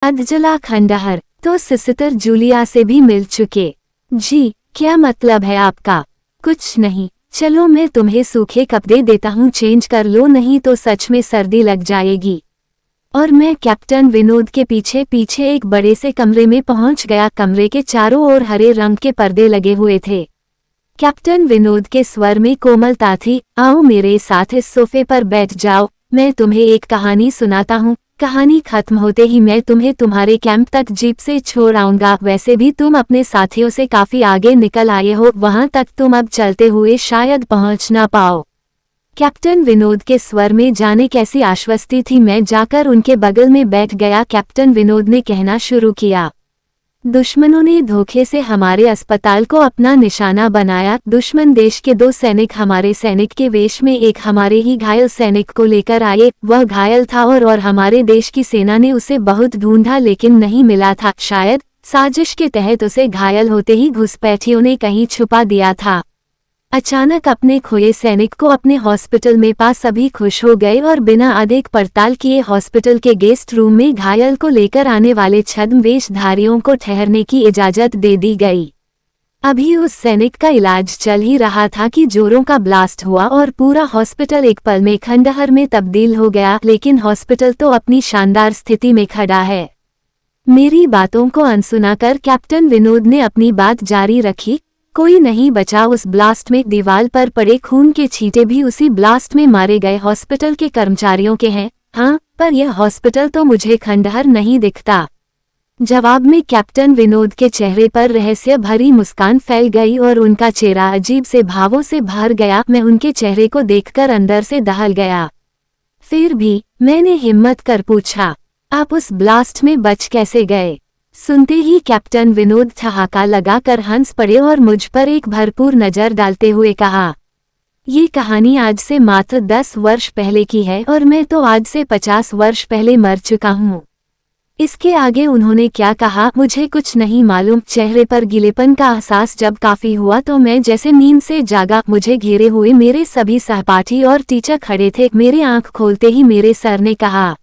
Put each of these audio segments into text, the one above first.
अधजला खंडहर तो sister Julia से भी मिल चुके। जी क्या मतलब है आपका? कुछ नहीं, चलो मैं तुम्हें सूखे कपड़े देता हूँ, चेंज कर लो, नहीं तो सच में सर्दी लग जाएगी। और मैं कैप्टन विनोद के पीछे पीछे एक बड़े से कमरे में पहुंच गया। कमरे के चारों ओर हरे रंग के पर्दे लगे हुए थे। कैप्टन विनोद के स्वर में कोमलता थी। आओ मेरे साथ इस सोफे पर बैठ जाओ, मैं तुम्हें एक कहानी सुनाता हूँ। कहानी खत्म होते ही मैं तुम्हें तुम्हारे कैंप तक जीप से छोड़ आऊंगा। वैसे भी तुम अपने साथियों से काफी आगे निकल आए हो, वहां तक तुम अब चलते हुए शायद पहुंच ना पाओ। कैप्टन विनोद के स्वर में जाने कैसी आश्वस्ति थी। मैं जाकर उनके बगल में बैठ गया। कैप्टन विनोद ने कहना शुरू किया, दुश्मनों ने धोखे से हमारे अस्पताल को अपना निशाना बनाया। दुश्मन देश के 2 सैनिक हमारे सैनिक के वेश में एक हमारे ही घायल सैनिक को लेकर आए। वह घायल था और हमारे देश की सेना ने उसे बहुत ढूंढा लेकिन नहीं मिला था। शायद साजिश के तहत उसे घायल होते ही घुसपैठियों ने कहीं छुपा दिया था। अचानक अपने खोए सैनिक को अपने हॉस्पिटल में पा सभी खुश हो गए और बिना अधिक पड़ताल किए हॉस्पिटल के गेस्ट रूम में घायल को लेकर आने वाले छद्म वेशधारियों को ठहरने की इजाजत दे दी गई। अभी उस सैनिक का इलाज चल ही रहा था कि जोरों का ब्लास्ट हुआ और पूरा हॉस्पिटल एक पल में खंडहर में तब्दील हो गया। लेकिन हॉस्पिटल तो अपनी शानदार स्थिति में खड़ा है। मेरी बातों को अनसुना कर कैप्टन विनोद ने अपनी बात जारी रखी। कोई नहीं बचा उस ब्लास्ट में। दीवार पर पड़े खून के छींटे भी उसी ब्लास्ट में मारे गए हॉस्पिटल के कर्मचारियों के हैं। हाँ, पर यह हॉस्पिटल तो मुझे खंडहर नहीं दिखता। जवाब में कैप्टन विनोद के चेहरे पर रहस्य भरी मुस्कान फैल गई और उनका चेहरा अजीब से भावों से भर गया। मैं उनके चेहरे को देखकर अंदर से दहल गया। फिर भी मैंने हिम्मत कर पूछा, आप उस ब्लास्ट में बच कैसे गए? सुनते ही कैप्टन विनोद ठहाका लगाकर हंस पड़े और मुझ पर एक भरपूर नजर डालते हुए कहा, ये कहानी आज से मात्र 10 वर्ष पहले की है और मैं तो आज से 50 वर्ष पहले मर चुका हूँ। इसके आगे उन्होंने क्या कहा मुझे कुछ नहीं मालूम। चेहरे पर गिलेपन का एहसास जब काफी हुआ तो मैं जैसे नींद से जागा। मुझे घेरे हुए मेरे सभी सहपाठी और टीचर खड़े थे। मेरे आंख खोलते ही मेरे सर ने कहा,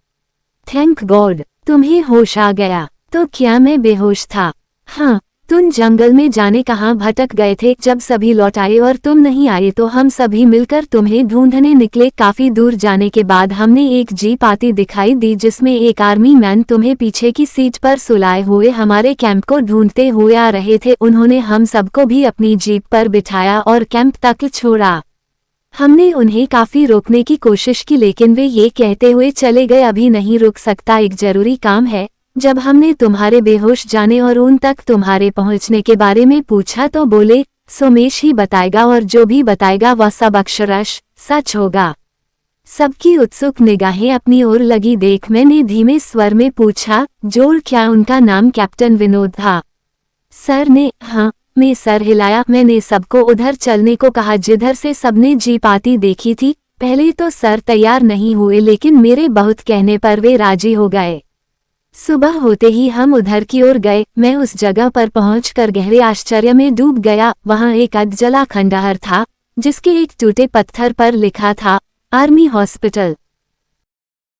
थैंक गॉड, तुम्हें होश आ गया। तो क्या मैं बेहोश था? हाँ, तुम जंगल में जाने कहाँ भटक गए थे। जब सभी लौट आए और तुम नहीं आए तो हम सभी मिलकर तुम्हें ढूंढने निकले। काफी दूर जाने के बाद हमने एक जीप आती दिखाई दी जिसमें एक आर्मी मैन तुम्हें पीछे की सीट पर सुलाए हुए हमारे कैंप को ढूंढते हुए आ रहे थे। उन्होंने हम सबको भी अपनी जीप पर बिठाया और कैंप तक छोड़ा। हमने उन्हें काफी रोकने की कोशिश की लेकिन वे ये कहते हुए चले गए, अभी नहीं रुक सकता, एक जरूरी काम है। जब हमने तुम्हारे बेहोश जाने और उन तक तुम्हारे पहुंचने के बारे में पूछा तो बोले सोमेश ही बताएगा और जो भी बताएगा वह सब अक्षरश सच होगा। सबकी उत्सुक निगाहें अपनी ओर लगी देख मैंने धीमे स्वर में पूछा, जोर क्या उनका नाम कैप्टन विनोद था? सर ने हाँ में सर हिलाया। मैंने सबको उधर चलने को कहा जिधर से सबने जीप आती देखी थी। पहले तो सर तैयार नहीं हुए लेकिन मेरे बहुत कहने पर वे राजी हो गए। सुबह होते ही हम उधर की ओर गए। मैं उस जगह पर पहुंचकर गहरे आश्चर्य में डूब गया। वहां एक अधजला खंडहर था जिसके एक टूटे पत्थर पर लिखा था आर्मी हॉस्पिटल।